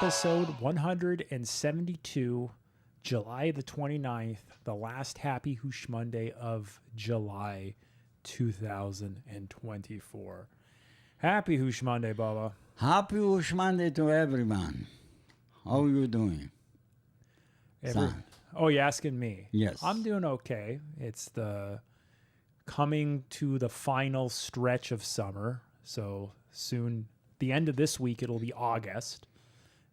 episode 172, July the 29th, the last happy Houshmonday of July 2024. Happy Houshmonday, Baba. Happy Houshmonday to everyone. How are you doing? Son? Oh, you're asking me? Yes. I'm doing okay. It's the coming to the final stretch of summer. So soon, the end of this week, it'll be August.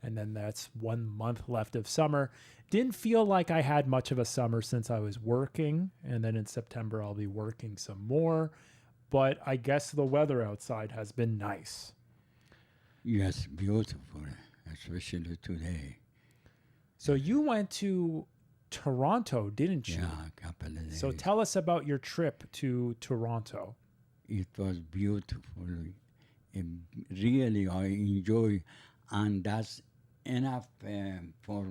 And then that's 1 month left of summer. Didn't feel like I had much of a summer since I was working. And then in September, I'll be working some more. But I guess the weather outside has been nice. Yes, beautiful, especially today. So you went to Toronto, didn't you? Yeah, a couple of days. So tell us about your trip to Toronto. It was beautiful. Really, I enjoy, and that's enough for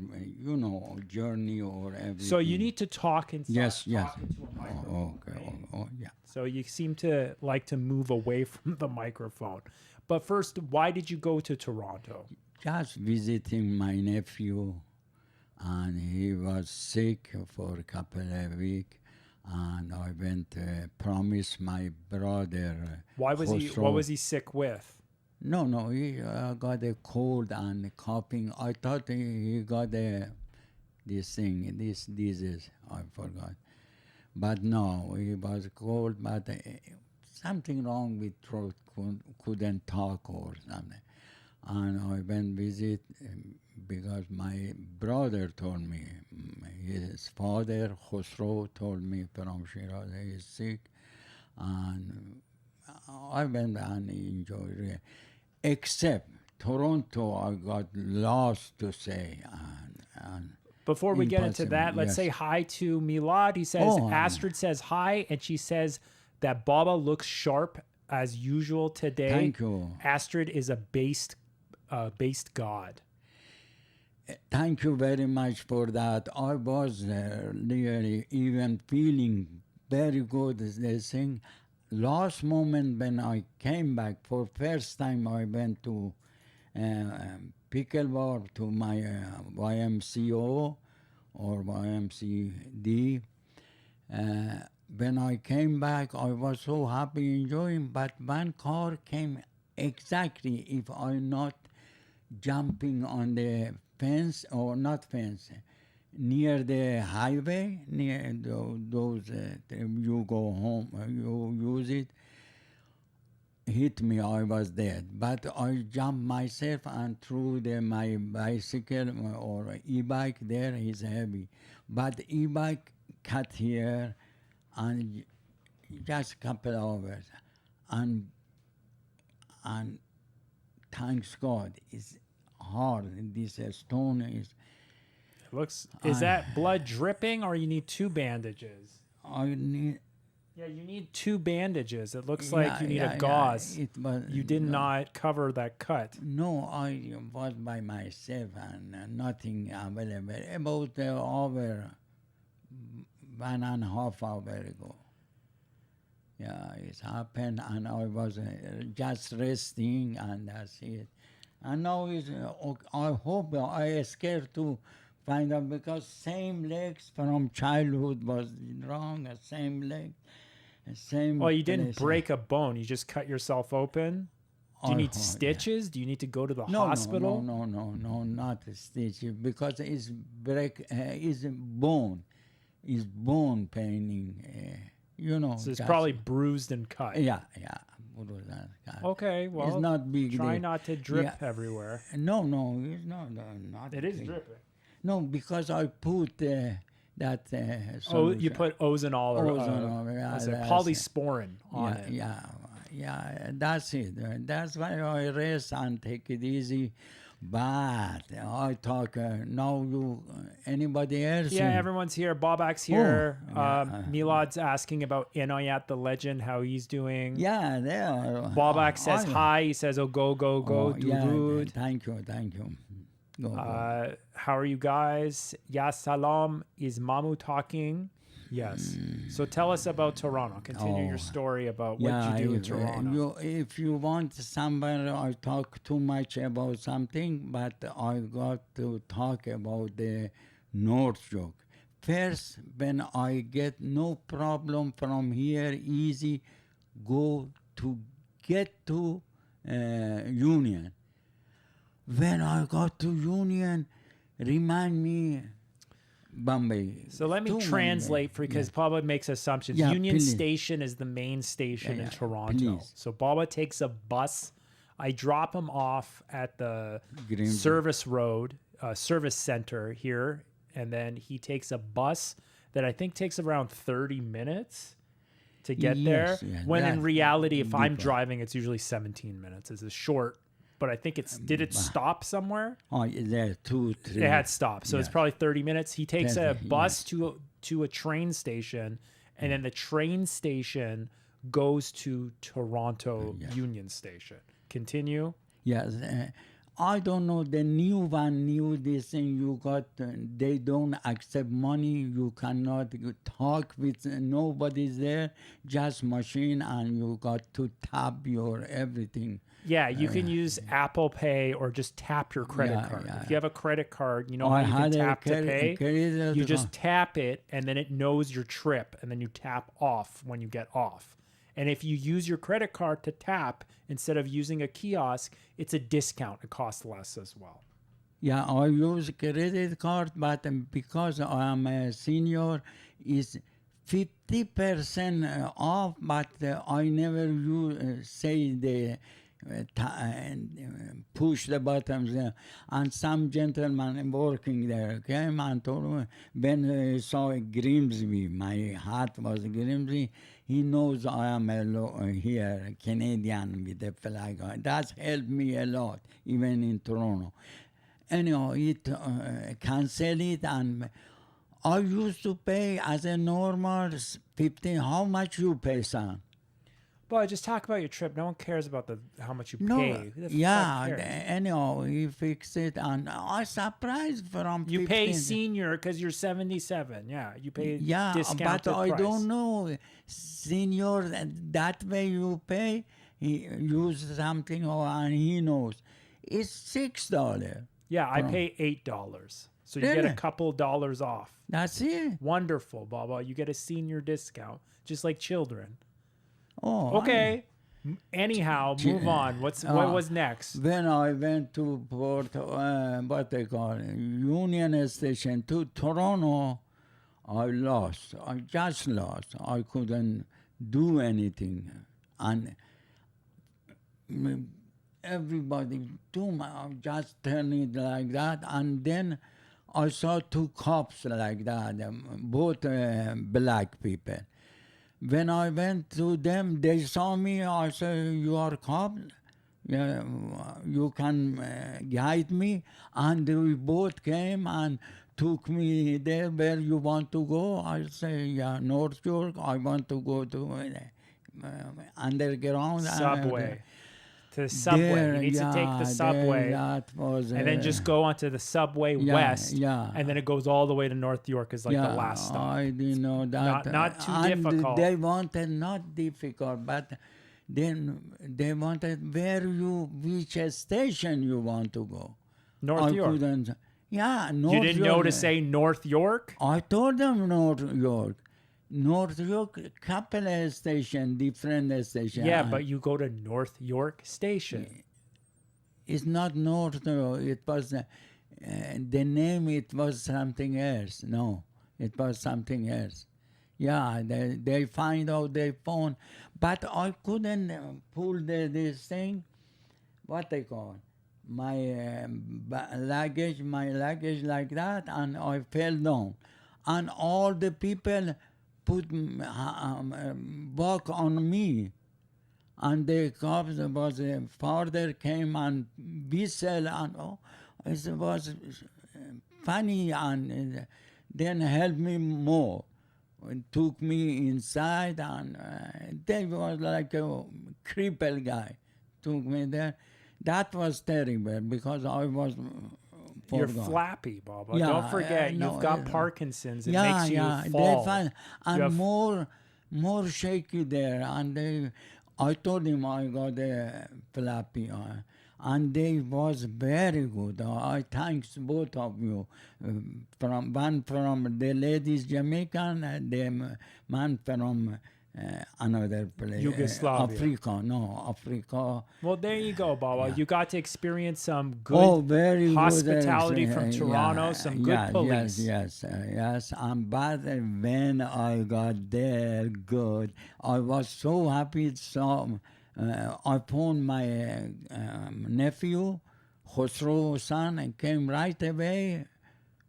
journey or everything. So you need to talk inside. Yes. Talk into a microphone, Okay. right? Yeah. So you seem to like to move away from the microphone. But first, why did you go to Toronto? Just visiting my nephew, and he was sick for a couple of weeks, and I went promised my brother. What was he sick with? No, he got a cold and coughing. I thought he got this disease. I forgot, but no, he was cold, but something wrong with throat, couldn't talk or something. And I went visit because my brother told me, his father, Khosrow, told me from Shiraz, he is sick. And I went and enjoyed it. Except Toronto, I got lost to say. And Before we get into that, let's say hi to Milad. He says, Astrid says hi, and she says that Baba looks sharp as usual today. Thank you. Astrid is a based god. Thank you very much for that. I was really even feeling very good this thing. Last moment when I came back, for first time I went to pickleball to my YMCO or YMCD. When I came back, I was so happy enjoying, but one car came exactly if I'm not jumping on the fence or not fence, near the highway, near those you go home, you use it, hit me, I was dead. But I jumped myself and threw my bicycle or e-bike there, is heavy. But e-bike cut here and just a couple hours. And thanks God, it's hard. This stone is... Is that blood dripping, or you need two bandages? I need... Yeah, you need two bandages. It looks like you need a gauze. You did not cover that cut. No, I was by myself and nothing available. About over 1.5 hours ago. Yeah, it happened, and I was just resting, and that's it. And now I hope I scared to find out, because same legs from childhood was wrong, same leg, same. Oh, you didn't break a bone. You just cut yourself open. Do you need stitches? Yeah. Do you need to go to the hospital? No, not a stitch, because it's bone paining. So it's probably bruised and cut. Yeah. Okay, well, it's not big. Try not to drip everywhere. No, it's not. It is dripping. No, because I put that. You put ozonol or polysporin on it. Yeah. That's it. That's why I rest and take it easy. But I talk now. Anybody else? Yeah, everyone's here. Babak's here. Milad's asking about Inayat the legend, how he's doing. Yeah, there. Babak says hi. He says, "Oh, go, durud." Yeah, thank you. Go. How are you guys? Ya salam. Is Mamu talking? Yes. So tell us about Toronto. Continue your Oh, story about what yeah. you do in Toronto. If you want somewhere, I talk too much about something, but I got to talk about the North York. First, when I get no problem from here, easy, go to get to Union. When I got to Union, remind me Bombay. So let me Too translate many. because Baba makes assumptions. Yeah, Union please. Station is the main station in Yeah, Toronto. please. So Baba takes a bus. I drop him off at the Grimsby. service road, service center here, and then he takes a bus that I think takes around 30 minutes to get there. Yes, yeah, When in that reality, if I'm deeper. driving, it's usually 17 minutes. It's a short, but I think did it stop somewhere? Oh, there, 2, 3. It had stopped, so it's Yeah. probably 30 minutes. He takes a 30, bus to a train station, and then the train station goes to Toronto Union Station. Continue. Yes. I don't know, the new one, new this thing you got, they don't accept money. You cannot talk with nobody's there, just machine, and you got to tap your everything. Yeah, you can use Apple Pay or just tap your credit Yeah, card. yeah. If you have a credit card, you know I how you can had a tap to credit- pay. credit You card. just tap it, and then it knows your trip, and then you tap off when you get off. And if you use your credit card to tap instead of using a kiosk, it's a discount. It costs less as well. Yeah, I use credit card, but because I am a senior, is 50% off, but I never say the push the buttons there. And some gentleman working there came and told me, when he saw Grimsby, my hat was Grimsby, he knows I am here, Canadian with the flag on. That's helped me a lot, even in Toronto. Anyhow, it cancel it, and I used to pay as a normal 15. How much you pay, son? But just talk about your trip. No one cares about how much you No, pay. Who the fuck yeah. cares? Anyhow, he fixed it, and I surprised from You 15. pay senior because you're 77. Yeah, you pay Yeah, discounted but I price. don't know, senior. That way you pay, he use something, and he knows. It's $6. Yeah, I pay $8. So you get a Really? couple dollars off. That's it. Wonderful, Baba. You get a senior discount, just like children. Oh, Okay. Anyhow, move on. What was next? When I went to Port, what they call it, Union Station to Toronto, I lost. I just lost. I couldn't do anything, and everybody too much just turned it like that, and then I saw 2 cops like that, both black people. When I went to them, they saw me. I said, "You are cop? Yeah, you can guide me." And we both came and took me there. Where you want to go? I say, "Yeah, North York. I want to go to underground Subway. To the subway. There, He needs to take the subway. That was, and then just go onto the subway yeah, west. yeah. And then it goes all the way to North York is like the last stop. I didn't know that. Not too and difficult. They wanted not difficult, but then they wanted which station you want to go. North I York. couldn't. Yeah, North You didn't know York. to say North York? I told them North York. North York, couple of station, different station. Yeah, but you go to North York Station. It's not North York. It was the name. It was something else. No, it was something else. Yeah, they find out their phone, but I couldn't pull this thing. What they call my luggage like that, and I fell down, and all the people put walk on me. And the cops was father came and whistle, and it was funny, and then helped me more, and took me inside, and they was like a crippled guy, took me there. That was terrible because I was You're forgot. flappy, Baba. Yeah, Don't forget, no, you've got Parkinson's. It yeah, makes you yeah. fall. They find and have- more shaky there. And I told him I got a flappy eye. And they was very good. I thanks both of you. From one from the ladies Jamaican, and the man from another place. Yugoslavia. Africa. Well, there you go, Baba. You got to experience some good Oh, very hospitality good. from Toronto, some good police. Yes. And but when I got there, good. I was so happy. So I phoned my nephew, Khosrow son, and came right away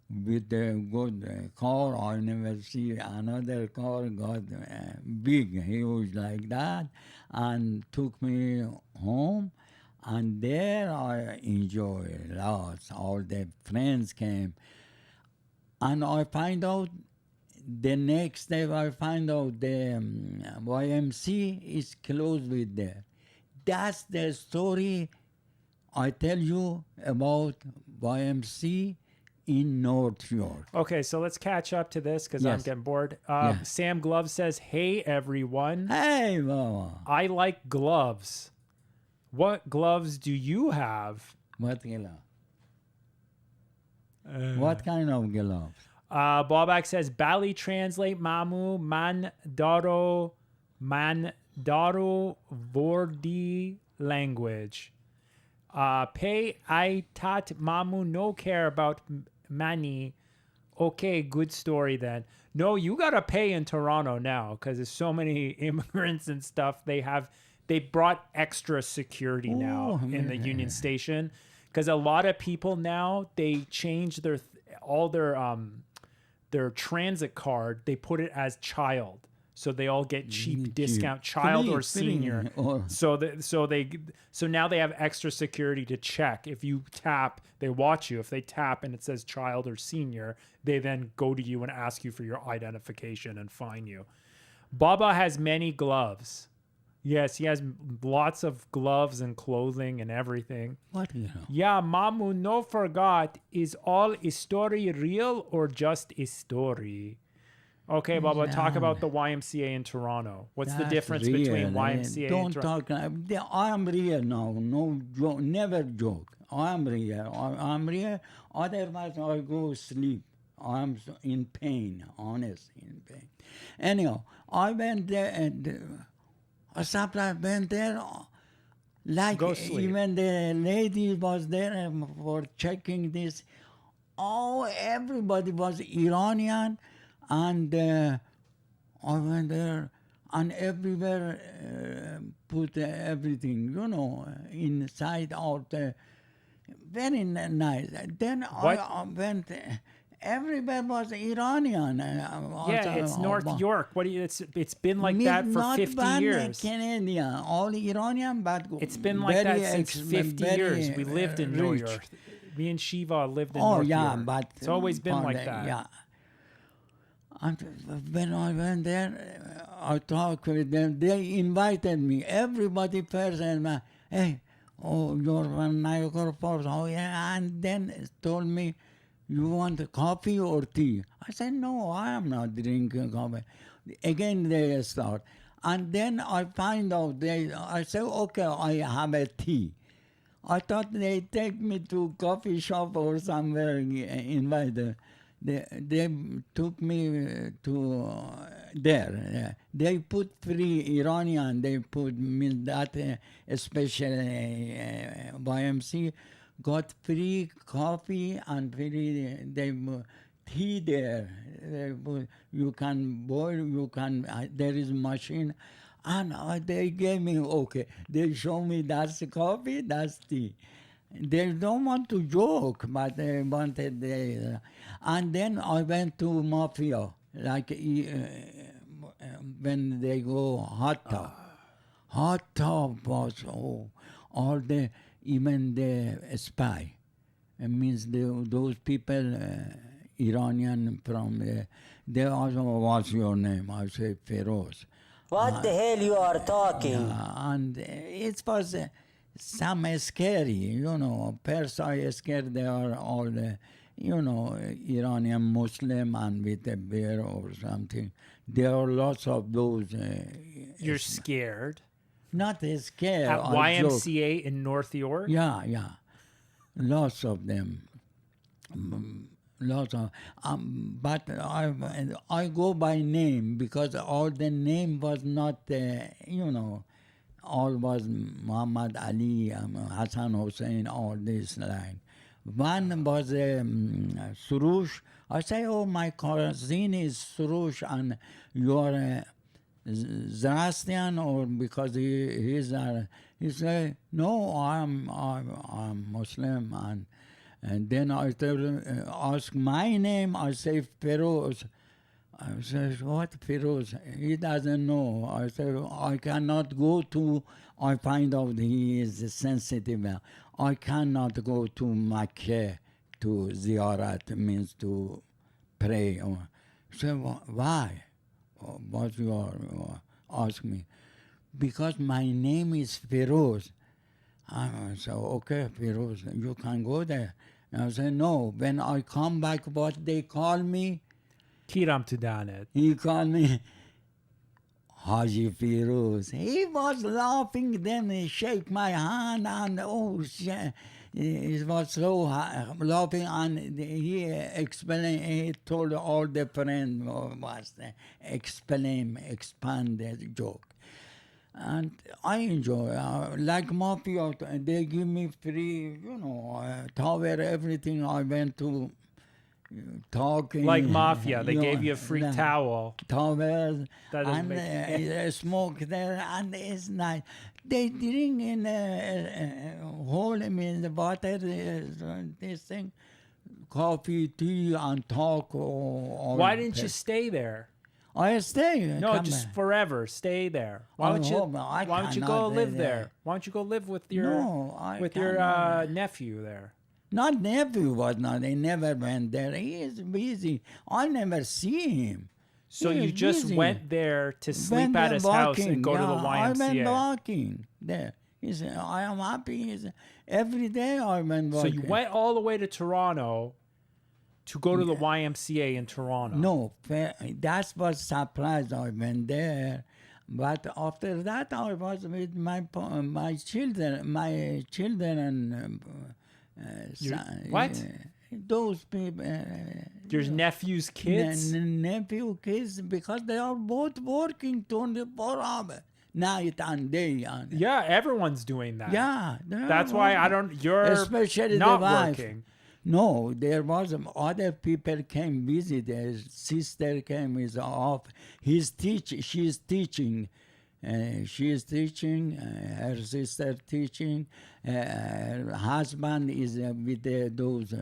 with a good car. I never see another car got big, huge like that, and took me home. And there I enjoy lots. All the friends came. And I find out the next day, I find out the YMC is closed with there. That's the story I tell you about YMC in North York. Okay, so let's catch up to this because I'm Yes. getting bored. Yeah. Sam Glove says, "Hey everyone, Hey, Mama. I like gloves. What gloves do you have?" What glove? What kind of glove? Ballback says, "Bali translate Mamu Mandaro Vordi language. Pay I tat Mamu no care about Mani. Okay, good story then. No, you gotta pay in Toronto now because there's so many immigrants and stuff. They brought extra security now in the Union Station because a lot of people now they change all their transit card. They put it as child, so they all get cheap discount, child or senior. So now they have extra security to check. If you tap, they watch you. If they tap and it says child or senior, they then go to you and ask you for your identification and fine you. Baba has many gloves. Yes, he has lots of gloves and clothing and everything. What glove? Yeah, Mamu, no forgot. Is all story real or just a story? Okay, Baba, talk about the YMCA in Toronto. What's the That's difference real, between eh? YMCA and Don't Toronto? talk. I am real now. No joke. Never joke. I am real. I'm real. Otherwise, I go sleep. I'm in pain. Honest, in pain. Anyhow, I went there and I went there. Like Go sleep. even the lady was there for checking this. Oh, everybody was Iranian, and I went there, and everywhere put everything, inside out. Very nice. Then I went. Everywhere was Iranian. Yeah, it's North York. What do you? It's been like that for not 50 one years. Canadian, all Iranian, but It's been like that since 50 years. We lived in New York. Me and Shiva lived in North York. But it's always been like that. Yeah. And when I went there, I talked with them. They invited me. Everybody first, and hey, you're from Niagara Falls. Oh yeah, and then told me, you want coffee or tea? I said, no, I am not drinking coffee. Again, they start. And then I find out, I say, okay, I have a tea. I thought they take me to coffee shop or somewhere, invited. They took me to there. They put free Iranian, they put me that special YMC. Got free coffee and free tea there. You can boil, there is machine. And they gave me, okay. They show me that's coffee, that's tea. They don't want to joke, but they wanted and then I went to Mafia, like when they go hot tub. Hot tub was, all the, even the spy. It means those people, Iranian from, they also, what's your name? I say, Feroz. What the hell you are talking? And it was some are scary, Persons are scared. They are all the, Iranian Muslim and with a bear or something. There are lots of those. You're scared. Not scared. At I joke. YMCA in North York? Yeah. Lots of them. Lots of, but I go by name because all the name was not, all was Muhammad Ali, Hassan Hussein, all this line. One was Surush. I say, oh, my cousin is Surush, and you are Zoroastrian, or because he say, no, I'm Muslim, and then I tell him, ask my name. I say Feroz. I say, what Feroz? He doesn't know. I say, I cannot go to. I find out he is sensitive. I cannot go to Makkah to ziyarat, means to pray. So why? What you are ask me? Because my name is Feroz. I said, okay, Feroz, you can go there. And I said, no, when I come back, what they call me? Kiram Tudanet. He called me Haji Feroz. He was laughing, then he shake my hand, and he was so laughing, and he explained, he told all the friends, expand the joke. And I enjoy, like Mafia, they give me free, tower, everything. I went to talking. Like Mafia, they gave you a free towel. Towels, That doesn't and smoke there, and it's nice. They drink in whole, the water, this thing, coffee, tea, and talk. Why didn't you stay there? I stay. No, just forever. Stay there. Why don't you? Why don't you go live there? Why don't you go live with your your nephew there? Not nephew was not. He never went there. He is busy. I never see him. So you just went there to sleep at his house and go to the YMCA. I went walking there. He said, I am happy. He said, every day I went walking. So you went all the way to Toronto to go to the YMCA in Toronto. No, that was surprise. I went there, but after that I was with my children, and what? Those people. Your nephew's kids? Nephew kids, because they are both working 24 hours, night and day. Yeah, everyone's doing that. Yeah, that's why I don't. You're especially not the wife. working. No, there was other people came visit. His sister came, is off. She's teaching. She is teaching. Her sister teaching. Her husband is with those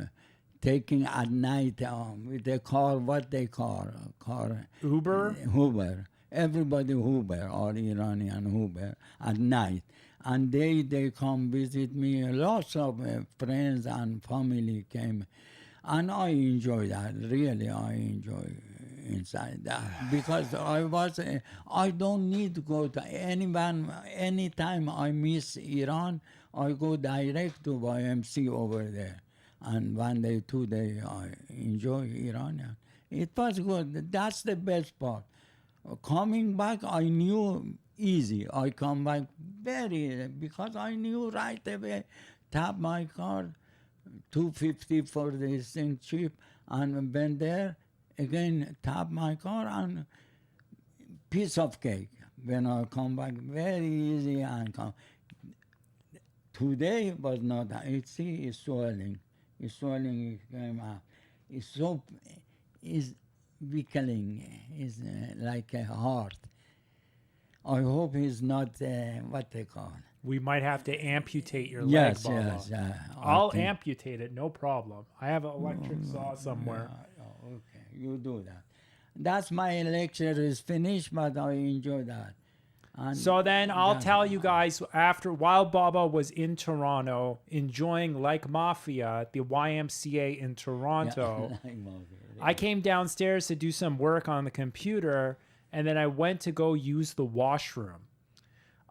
taking at night with the car. What they call car? Uber. Uber. Everybody Uber or Iranian Uber at night. And they come visit me. Lots of friends and family came. And I enjoy that. Really, I enjoy inside that. Because I don't need to go to anyone. Anytime I miss Iran, I go direct to YMC over there. And 1 day, 2 days, I enjoy Iran. It was good. That's the best part. Coming back, I knew easy. I come back because I knew right away, tap my card, $250 for this thing cheap, and went there, again, tap my card, and piece of cake. When I come back, very easy, and come. Today was not, it's swelling. It's swelling, it came out. It's weakling, it's like a heart. I hope he's not what they call. We might have to amputate your leg, Baba. Yes. I'll amputate it, no problem. I have an electric saw somewhere. Okay, you do that. That's my lecture is finished, but I enjoy that. And so then I'll tell you guys, while Baba was in Toronto, enjoying Like Mafia at the YMCA in Toronto, I came downstairs to do some work on the computer, and then I went to go use the washroom.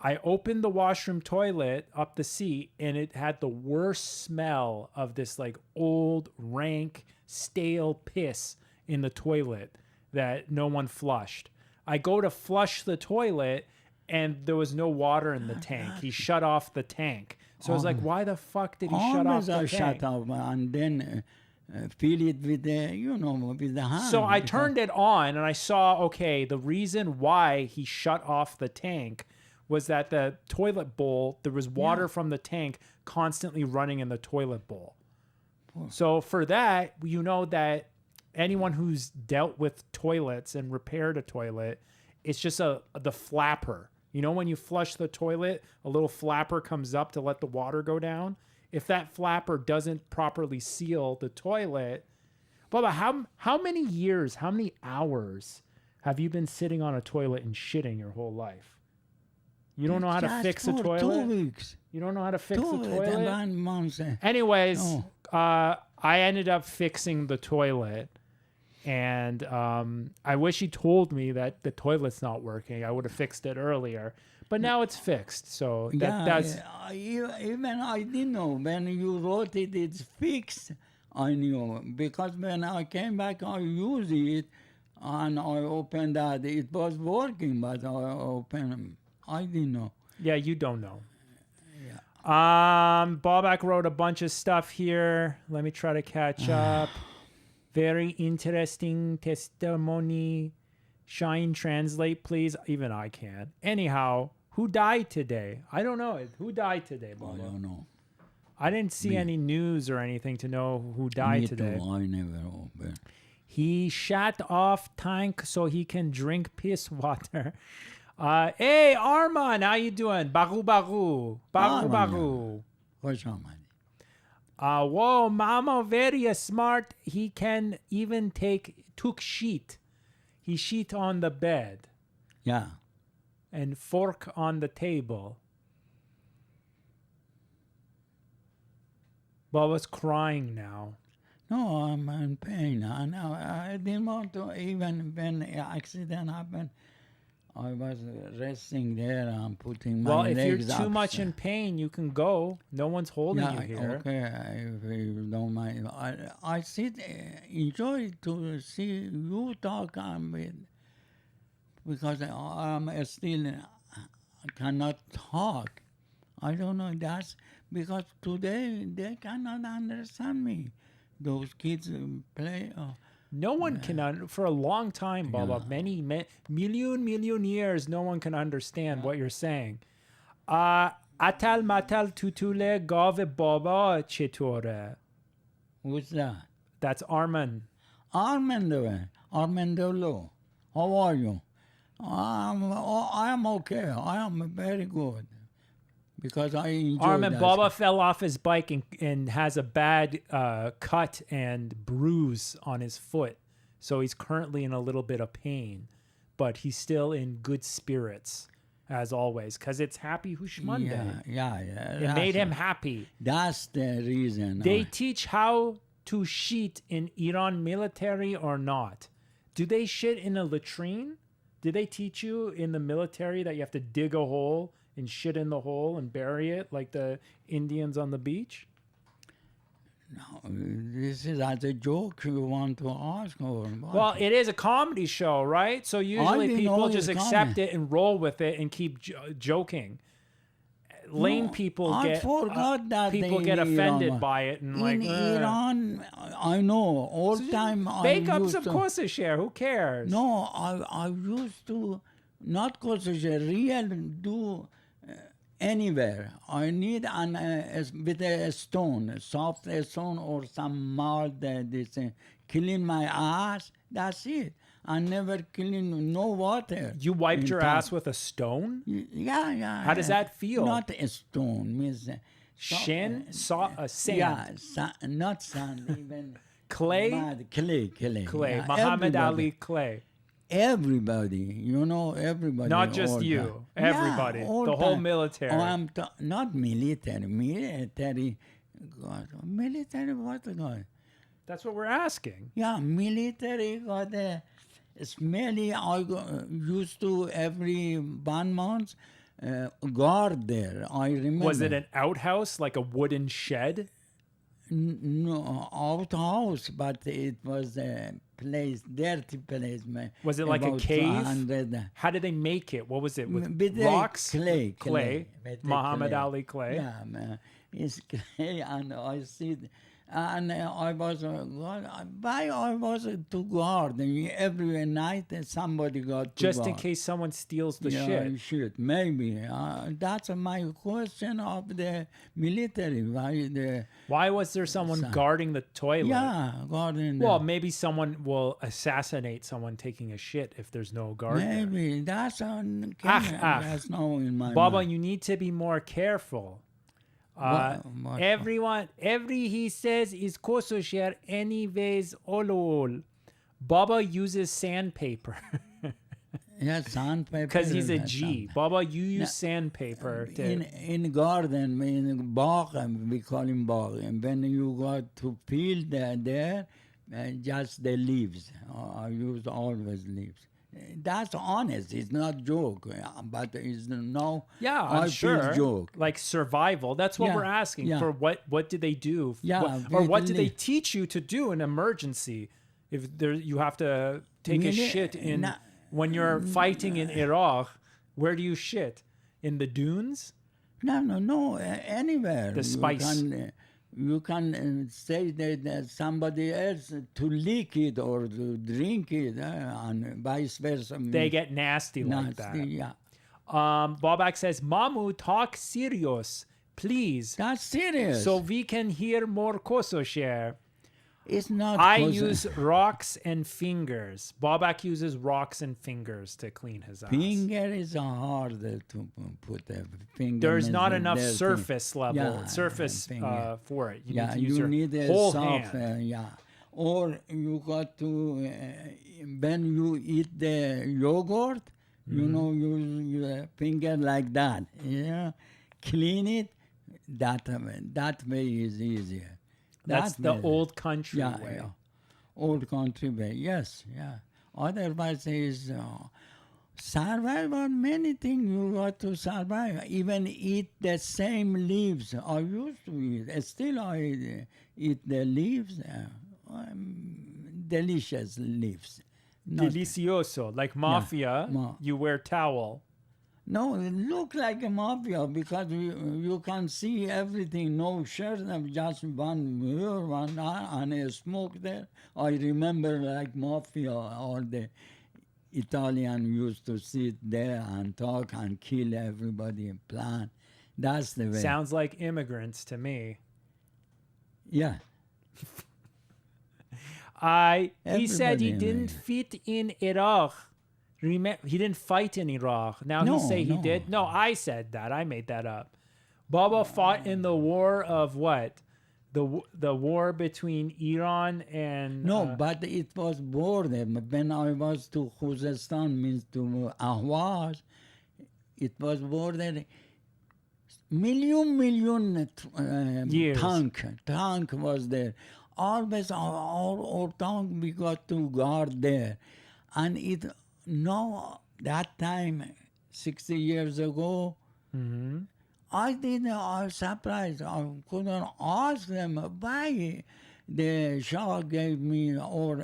I opened the washroom toilet up the seat, and it had the worst smell of this like old, rank, stale piss in the toilet that no one flushed. I go to flush the toilet, and there was no water in the tank. He shut off the tank. So I was like, why the fuck did he shut off Always the I tank? shut off and then fill it with the, with the hand. So I because- turned it on, and I saw, okay, the reason why he shut off the tank was that the toilet bowl, there was water from the tank constantly running in the toilet bowl. So for that, you know that anyone who's dealt with toilets and repaired a toilet, it's just the flapper. You know, when you flush the toilet, a little flapper comes up to let the water go down. If that flapper doesn't properly seal the toilet, Bubba, how many years, how many hours have you been sitting on a toilet and shitting your whole life? You don't know how to Just fix a for toilet? 2 weeks. You don't know how to fix the 2 toilet? 1 month. Anyways, No. I ended up fixing the toilet, and I wish he told me that the toilet's not working. I would have fixed it earlier, but now it's fixed. So that's Even I didn't know when you wrote it. It's fixed. I knew because when I came back, I used it, and I opened that. It was working, but I opened. I didn't know. yeah. You don't know. Ballback wrote a bunch of stuff here. Let me try to catch up. Very interesting testimony. Shine, translate, please. Even I can't. Anyhow, who died today? I don't know. Who died today, I Baba? don't know. I didn't see any news or anything to know who died Me today. too. I never opened. He shut off tank so he can drink piss water. Hey, Arman, how you doing? Baru baru. Baru Arman, baru. Houshmonday. Whoa, mama, very smart. He can even took sheet. He sheet on the bed Yeah. and fork on the table. Baba's crying now. No, I'm in pain. I didn't want to, even when the accident happened, I was resting there and putting my Well, legs if you're too up. much in pain, you can go. No one's holding you here. Okay, if you don't mind. I sit, enjoy to see you talk because I'm still cannot talk. I don't know. That's because today they cannot understand me. Those kids play. No one can, for a long time, Baba, million years, no one can understand what you're saying. Atal matal tutule gave Baba chetore. Who's that? That's Arman. Armandolo. How are you? I'm okay. I am very good. Because I enjoy Arman, that. Baba fell off his bike and has a bad cut and bruise on his foot. So he's currently in a little bit of pain, but he's still in good spirits, as always, because it's Happy Houshmonday. Yeah. It made him happy. That's the reason. They teach how to shit in Iran military or not. Do they shit in a latrine? Did they teach you in the military that you have to dig a hole and shit in the hole and bury it like the Indians on the beach? No, this is as a joke you want to ask or what? Well, it is a comedy show, right? So usually didn't know people it just was accept comedy. it and roll with it and keep joking. Lame No, people I get forgot that people they get in offended Iran. by it and like In Iran, I know all time. Bake I up used some to, kosher. Who cares? No, I used to not kosher, real do anywhere. I need with a stone, soft stone or some mud. This clean my ass. That's it. I never clean no water. You wiped in your town. ass with a stone? Yeah. How does that feel? Not a stone, means Shin? Sand? Yeah, not sand, even Clay? mud, clay. Clay. Yeah, Muhammad everybody. Ali Clay. Everybody, everybody. Not just all you. time. Everybody. Yeah, all The whole time. military. Oh, not military. Military. God, military. What God? That's what we're asking. Yeah, military got a smelly. I used to every 1 month guard there. I remember. Was it an outhouse, like a wooden shed? No, outhouse, but it was a place, dirty place. Was it like a about cave? 200. How did they make it? What was it? With With the rocks? clay. Clay. Muhammad Ali clay. Yeah, man. It's clay, and I see, and I was, why I was to guard, and every night somebody got to Just guard. in case someone steals the Yeah, shit. maybe. That's my question of the military. Why was there someone guarding the toilet? Yeah, guarding. Well, maybe someone will assassinate someone taking a shit if there's no guard there. maybe that's on Ach. That's no in my Baba, mind. you need to be more careful. What- Every he says is kosher anyways all. Baba uses sandpaper Yeah, sandpaper. because he's a that's G. Baba, you use sandpaper to in garden, in bog, we call him bog. And when you got to peel there, just the leaves. I use always leaves. That's honest. It's not joke, but it's no. yeah, I I'm feel sure. joke. Like survival. That's what Yeah, we're asking yeah. for. What did they do? Yeah, or we what did they live. teach you to do in emergency? If there you have to take a Really? shit in Na- when you're fighting in Iraq, where do you shit? In the dunes? No. Anywhere. The spice. You can say that somebody else to lick it or to drink it, and vice versa. They get nasty like that. Yeah. Bobak says, Mamu, talk serious, please, That's serious. so we can hear more kosher. it's not. I cause- use rocks and fingers. Bobak uses rocks and fingers to clean his ass. Finger is hard to put a finger. There's means not that enough there's surface level, Yeah, surface finger. for it. You Yeah, need to use you your need a whole soft, hand. yeah. Or you got to when you eat the yogurt, you know, your finger like that. Yeah, clean it. That way is easier. That's That the way. old country way. Yeah. Old country way. Yes, yeah. Otherwise, is survive on many things. You got to survive. Even eat the same leaves. I used to eat. Still, I eat the leaves. Delicious leaves. Not- Delicioso, like mafia. Ma- You wear towel. No, it look like a mafia because you can see everything. No shirt, just one here, one there, and a smoke there. I remember like mafia, all the Italian used to sit there and talk and kill everybody and plan. That's the way. Sounds like immigrants to me. Yeah. He said he Everybody didn't fit in Iraq. He didn't fight in Iraq. Now No, you say he no. did? No, I said that. I made that up. Baba fought in the war of what? The war between Iran and No, but it was border. When I was to Khuzestan, means to Ahwaz, it was border. Million Years. tank was there. Always our tank we got to guard there, and it no that time 60 years ago. I was surprised. I couldn't ask them why the Shah gave me or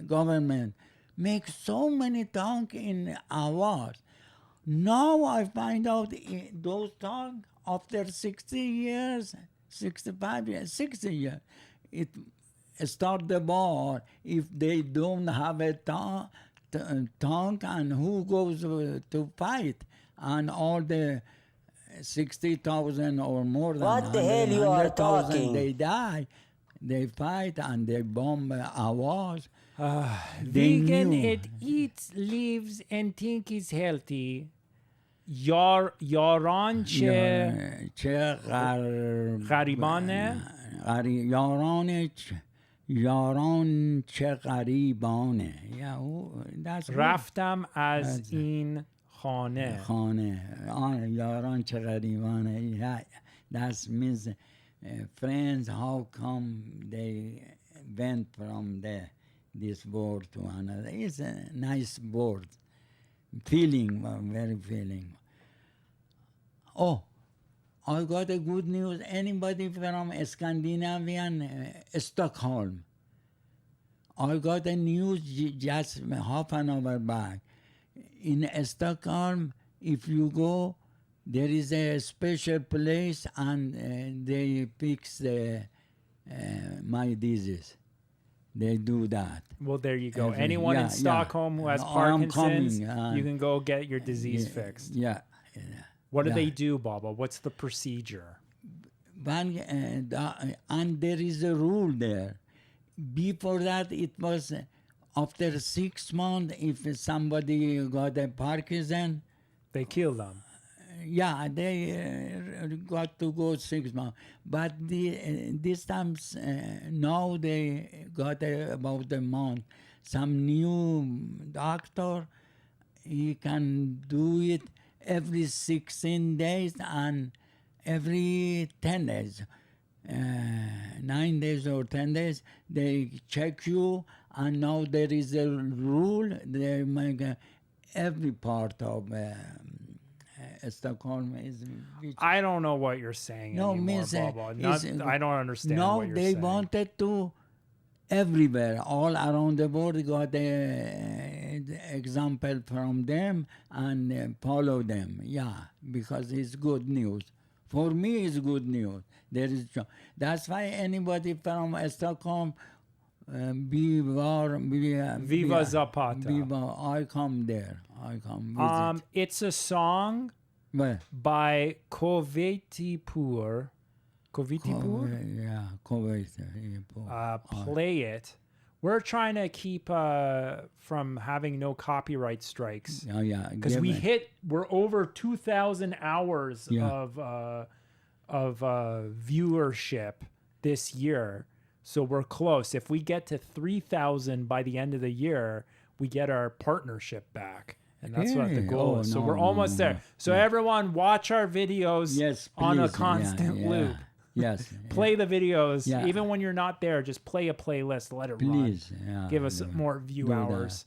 government make so many tanks in Awaz. Now I find out those tanks after 60 years, 65 years, 60 years, it start the war. If they don't have a tank and who goes to fight, and all the 60,000 or more than What the hell you are 100,000, talking? they die. They fight and they bomb Awaz. They vegan, knew. it eats leaves and think is healthy. Yaran che غریبانه یاران چه غریبانه. Yeah, that's good. رفتم از این خانه. خانه یاران چه غریبانه. Yeah, that means friends, how come they went from this word to another. It's a nice word. Feeling, very feeling. Oh, I got a good news. Anybody from Scandinavian Stockholm? I got a news just half an hour back. In Stockholm, if you go, there is a special place and they fix my disease. They do that. Well, there you go. Every- Anyone yeah, in yeah. Stockholm who has I'm Parkinson's, coming, you can go get your disease yeah, fixed. Yeah. What do yeah. they do, Baba? What's the procedure? And there is a rule there. Before that, it was after 6 months, if somebody got a Parkinson, They kill them. yeah, they got to go 6 months. But this time, now they got about a month. Some new doctor, he can do it every 16 days and every 10 days. 9 days or 10 days, they check you, and now there is a rule. They make every part of Stockholm is. I don't know what you're saying No, anymore, means Baba. I don't understand now what you're they saying. wanted to everywhere, all around the world, got example from them and follow them. Yeah, because it's good news. For me, it's good news. That's why anybody from Stockholm, Viva Zapata. I come there. I come visit. It's a song Where? by Kovetipur. Kovetipur? Yeah, Kuwait. Play it. We're trying to keep from having no copyright strikes. Yeah. Because we're over 2,000 hours Yeah. of viewership this year. So we're close. If we get to 3,000 by the end of the year, we get our partnership back. And that's what the goal is. So we're almost there. So everyone watch our videos on a constant loop. Yes. Play the videos. Yeah. Even when you're not there, just play a playlist. Let it Please. run. Yeah, Give us more view do hours.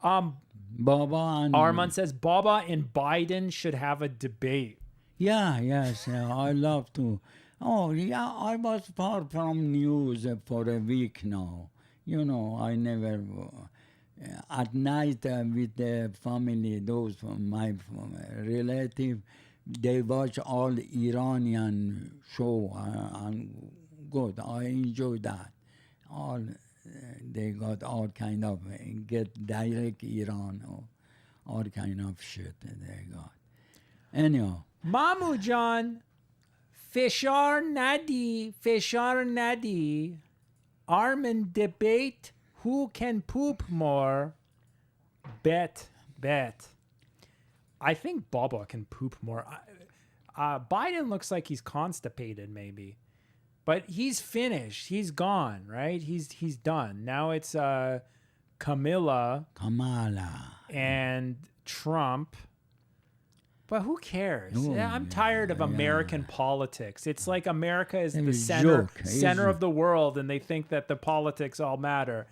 Baba and Armand says Baba and Biden should have a debate. yes, I love to. Oh, yeah, I was far from news for a week now. You know, I never, at night with the family, those from my relative, they watch all Iranian show and good. I enjoy that. They got all kind of, get direct Iran or all kind of shit they got. Anyhow. Mamu John, Fishar Nadi, Armin debate who can poop more. Bet. I think Baba can poop more. Biden looks like he's constipated, maybe, but he's finished. He's gone, right? He's done. Now it's Kamala and Trump. But who cares? I'm tired of American politics. It's like America is the center of the world, and they think that the politics all matter.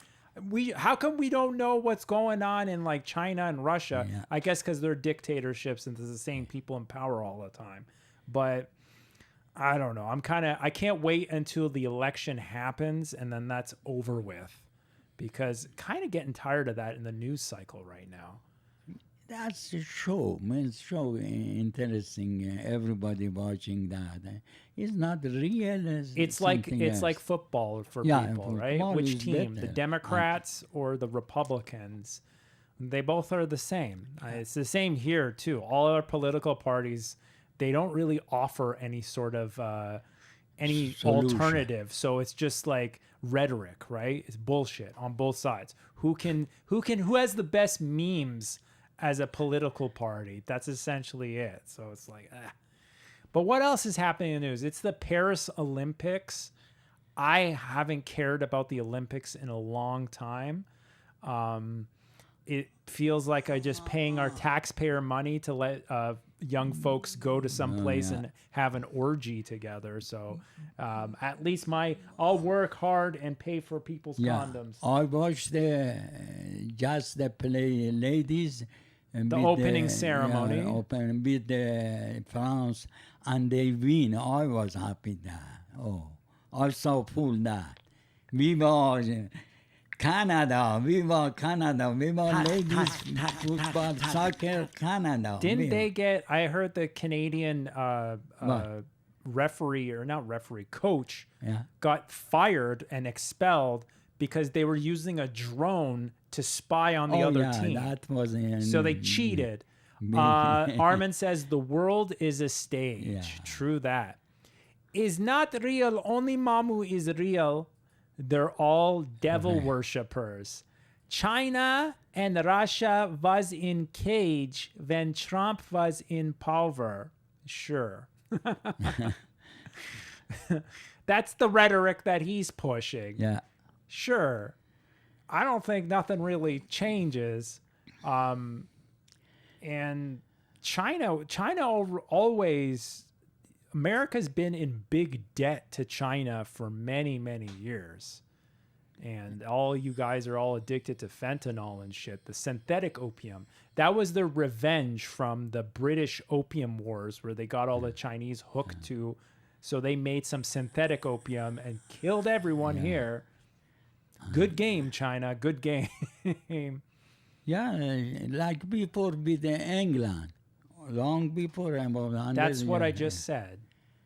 How come we don't know what's going on in like China and Russia? Yeah. I guess because they're dictatorships and there's the same people in power all the time. But I don't know. I can't wait until the election happens and then that's over with, because kind of getting tired of that in the news cycle right now. That's a show. It's so interesting. Everybody watching that. It's not real. It's like football for people, right? Which team, the Democrats or the Republicans? They both are the same. It's the same here too. All our political parties, they don't really offer any sort of any solution. alternative. So it's just like rhetoric, right? It's bullshit on both sides. Who has the best memes as a political party? That's essentially it. So it's like, But what else is happening in the news? It's the Paris Olympics. I haven't cared about the Olympics in a long time. It feels like I just paying our taxpayer money to let young folks go to some place and have an orgy together. So at least I'll work hard and pay for people's condoms. I watched just the play ladies and The beat opening ceremony. beat France, and they win. I was happy that. Oh, I so full that. Viva Canada, Viva Canada, Viva ladies football, soccer, Canada. Didn't Viva. they get? I heard the Canadian What? referee or not referee coach Yeah. got fired and expelled because they were using a drone to spy on the other team. That was So they cheated. Maybe. Armin says the world is a stage. Yeah. True that. Is not real. Only Mamu is real. They're all devil worshippers. China and Russia was in cage when Trump was in power. Sure. That's the rhetoric that he's pushing. Yeah. Sure. I don't think nothing really changes. And China always, America's been in big debt to China for many, many years. And all you guys are all addicted to fentanyl and shit, the synthetic opium. That was their revenge from the British Opium Wars, where they got all the Chinese hooked to. So they made some synthetic opium and killed everyone here. Good game, China. Good game. Yeah, like before with England, long before about 100 That's what I years. just said.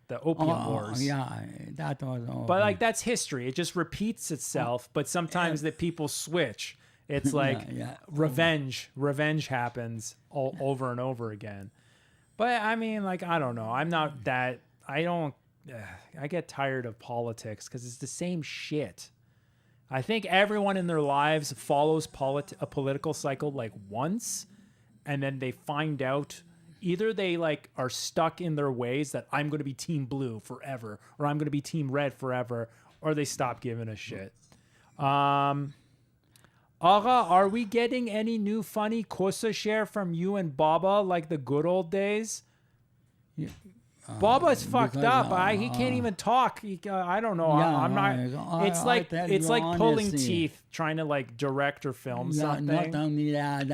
The Opium Wars. Yeah, that was. But like that's history. It just repeats itself. But sometimes that people switch. It's like yeah. revenge. Revenge happens all over and over again. But I mean, like I don't know. I'm not that. I don't. I get tired of politics because it's the same shit. I think everyone in their lives follows a political cycle like once, and then they find out. Either they like are stuck in their ways that I'm going to be team blue forever, or I'm going to be team red forever, or they stop giving a shit. Aga, are we getting any new funny kosa share from you and Baba like the good old days? Baba's fucked up. He can't even talk. I don't know. Yeah, I'm not. It's like tell it's you like pulling honestly. teeth trying to like direct or film Yeah, something. not only that,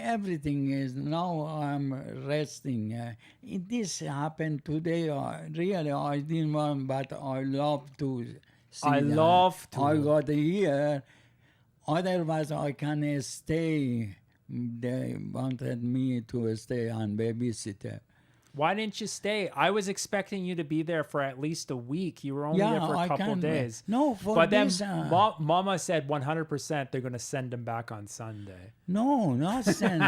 everything is now I'm resting. This happened today. Really, I didn't want, but I love to see I that. love to. I got here. Otherwise, I can stay. They wanted me to stay on babysitter. Why didn't you stay? I was expecting you to be there for at least a week. You were only there for a couple days. No, for But then this. Mama said 100% they're going to send him back on Sunday. No, not send.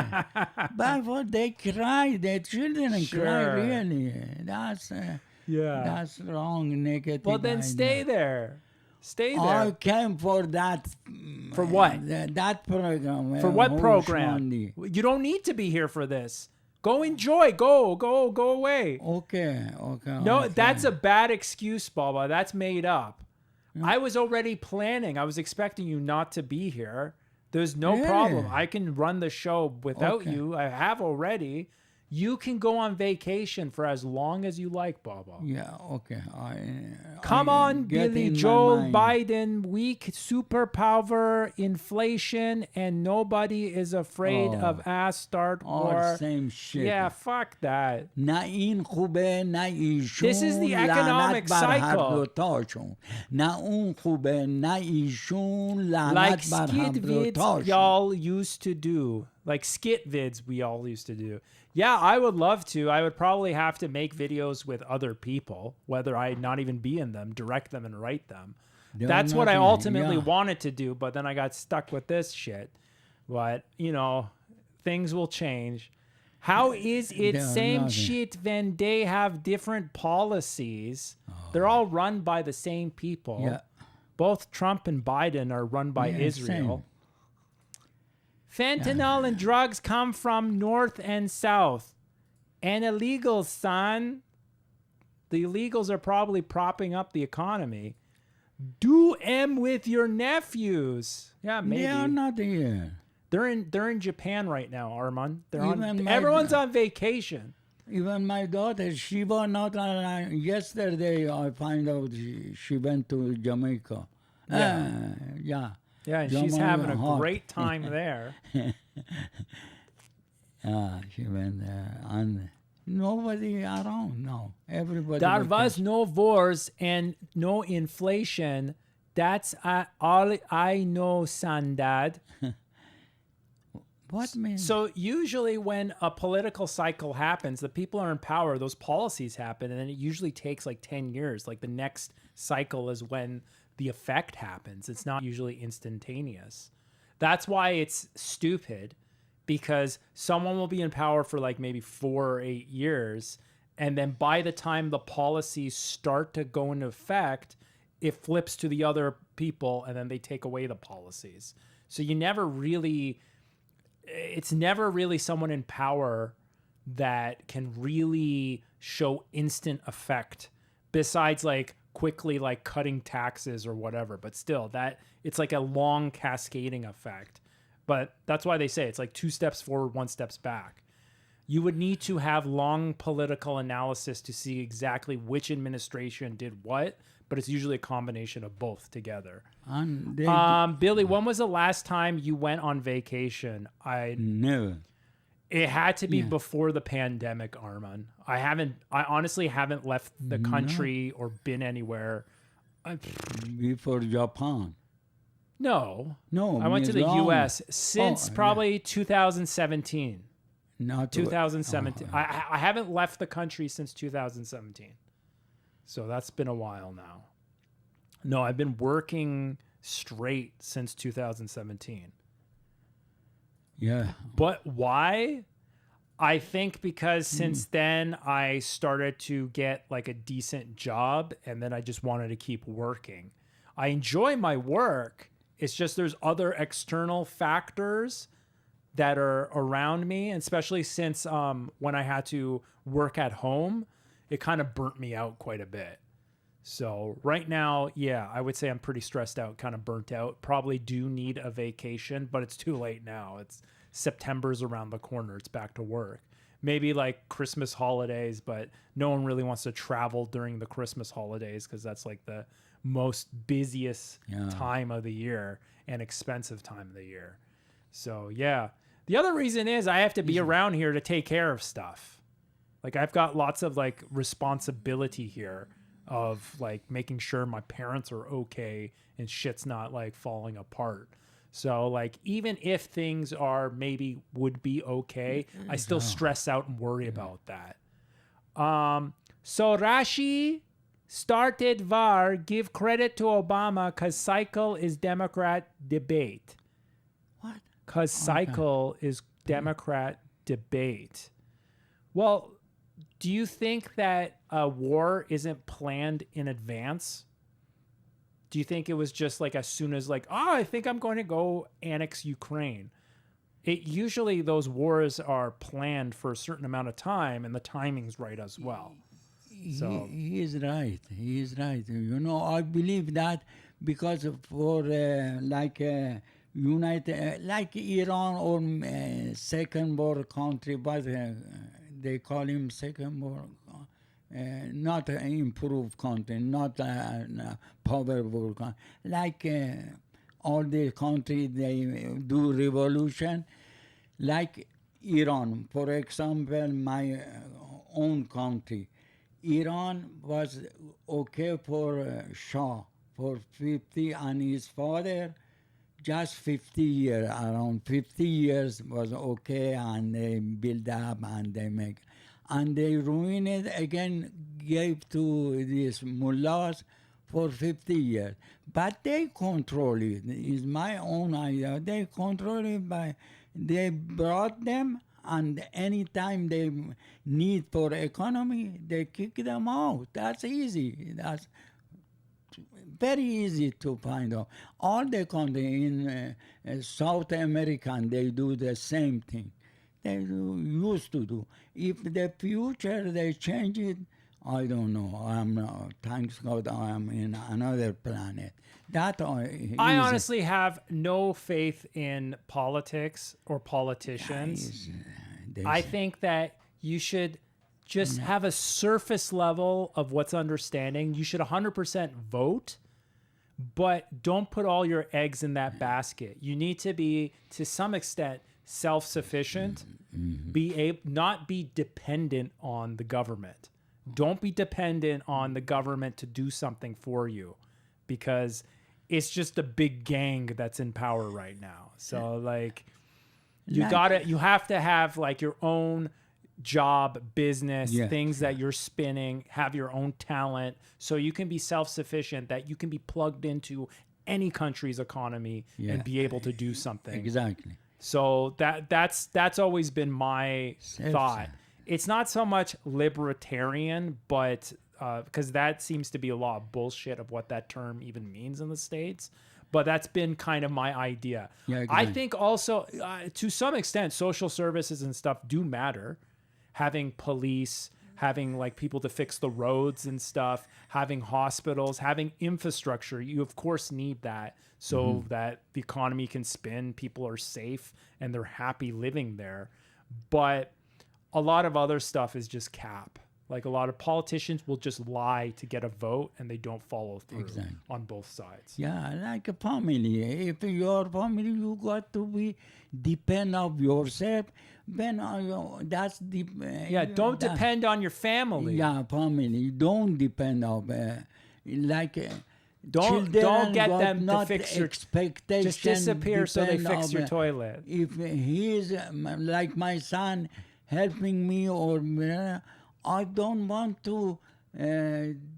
But what they cry, the children cry Sure. really. That's wrong, negative. Well, then idea. stay there. Stay I there. came for that. For what? That program. For what program? Houshmonday. You don't need to be here for this. Go enjoy. Go away. Okay. No, okay. that's a bad excuse, Baba. That's made up. I was already planning. I was expecting you not to be here. There's no Really? problem. I can run the show without Okay. you. I have already. You can go on vacation for as long as you like, Baba. Yeah, okay. Come I on, get Billy in my Joel mind. Biden, weak superpower, inflation, and nobody is afraid of ass start All war. same shit. Yeah, fuck that. نه این خوبه نه ایشون This is the لعنت economic بر هر cycle. دوتاشون نه اون خوبه نه ایشون لعنت Like بر هر skit vids دوتاشون y'all used to do. Like skit vids we all used to do. Yeah, I would love to. I would probably have to make videos with other people, whether I not even be in them, direct them and write them. They're That's what not I in- ultimately yeah. wanted to do, but then I got stuck with this shit. But, you know, things will change. How is it They're same not in- shit when they have different policies? They're all run by the same people. Yeah. Both Trump and Biden are run by Yeah, Israel. Fentanyl and drugs come from north and south. And illegals, son. The illegals are probably propping up the economy. Do M with your nephews. Yeah, maybe. They are not here. They're in Japan right now, Armand. They're on. Even my- Everyone's on vacation. Even my daughter, she was not yesterday I find out she went to Jamaica. Yeah. Yeah, and she's Jamaica having a hot. great time there. She went there, and nobody around now. Everybody. There vacation. was no wars and no inflation. That's all I know, Sandad. What means? So usually when a political cycle happens, the people are in power, those policies happen, and then it usually takes like 10 years. Like the next cycle is when the effect happens. It's not usually instantaneous. That's why it's stupid, because someone will be in power for like maybe 4 or 8 years, and then by the time the policies start to go into effect, it flips to the other people and then they take away the policies. So you never really... It's never really someone in power that can really show instant effect besides like quickly like cutting taxes or whatever. But still, that it's like a long cascading effect. But that's why they say it's like 2 steps forward, 1 steps back. You would need to have long political analysis to see exactly which administration did what, but it's usually a combination of both together. And they Billy, when was the last time you went on vacation? never. It had to be before the pandemic, Arman. I honestly haven't left the country or been anywhere. Before Japan. No. No, I went to the long. US since probably 2017. Not 2017. I haven't left the country since 2017. So that's been a while now. No, I've been working straight since 2017. Yeah. But why? I think because since then I started to get like a decent job, and then I just wanted to keep working. I enjoy my work. It's just there's other external factors that are around me, and especially since when I had to work at home, it kind of burnt me out quite a bit. So right now, yeah, I would say I'm pretty stressed out, kind of burnt out. Probably do need a vacation, but it's too late now. It's September's around the corner. It's back to work. Maybe like Christmas holidays, but no one really wants to travel during the Christmas holidays because that's like the most busiest time of the year and expensive time of the year. So yeah. The other reason is I have to be around here to take care of stuff. Like I've got lots of like responsibility here of like making sure my parents are okay and shit's not like falling apart. So like even if things are maybe would be okay, I still stress out and worry about that. So Rashi started VAR, give credit to Obama because cycle is Democrat debate. What? Because cycle is Democrat debate. Well, do you think that a war isn't planned in advance? Do you think it was just like as soon as like, oh, I think I'm going to go annex Ukraine? It usually those wars are planned for a certain amount of time, and the timing's right as well. So He is right. He is right. You know, I believe that because for United, like Iran or second world country, but they call him second world, not an improved country, not a powerful country. Like all the countries, they do revolution. Like Iran, for example, my own country. Iran was okay for Shah for 50, and his father just 50 years, around 50 years was okay, and they build up and they make, and they ruin it again, gave to these mullahs for 50 years. But they control it. It's my own idea. They control it by, they brought them, and anytime they need for economy, they kick them out. That's easy. That's very easy to find out. All the countries in South America, they do the same thing. They used to do. If the future they change it, I don't know. I'm not, thanks God, I'm in another planet. That I honestly have no faith in politics or politicians. I think that you should just have a surface level of what's understanding. You should 100% vote, but don't put all your eggs in that basket. You need to be, to some extent, self-sufficient, Not be dependent on the government. Don't be dependent on the government to do something for you, because it's just a big gang that's in power right now. So like you have to have like your own job, business, things that you're spinning, have your own talent, so you can be self-sufficient, that you can be plugged into any country's economy and be able to do something. Exactly. So that's always been my thought. It's not so much libertarian, but because that seems to be a lot of bullshit of what that term even means in the States. But that's been kind of my idea. Yeah, exactly. I think also, to some extent, social services and stuff do matter. Having police, having like people to fix the roads and stuff, having hospitals, having infrastructure. You of course need that so that the economy can spin, people are safe, and they're happy living there. But a lot of other stuff is just cap. Like a lot of politicians will just lie to get a vote, and they don't follow through on both sides. Yeah, like a family. If your family, you got to be depend of yourself. Then that's the don't depend on your family. Yeah, family. Don't depend on don't get them to fix your expectations. Just disappear so they fix your toilet. If he's like my son helping me, or I don't want to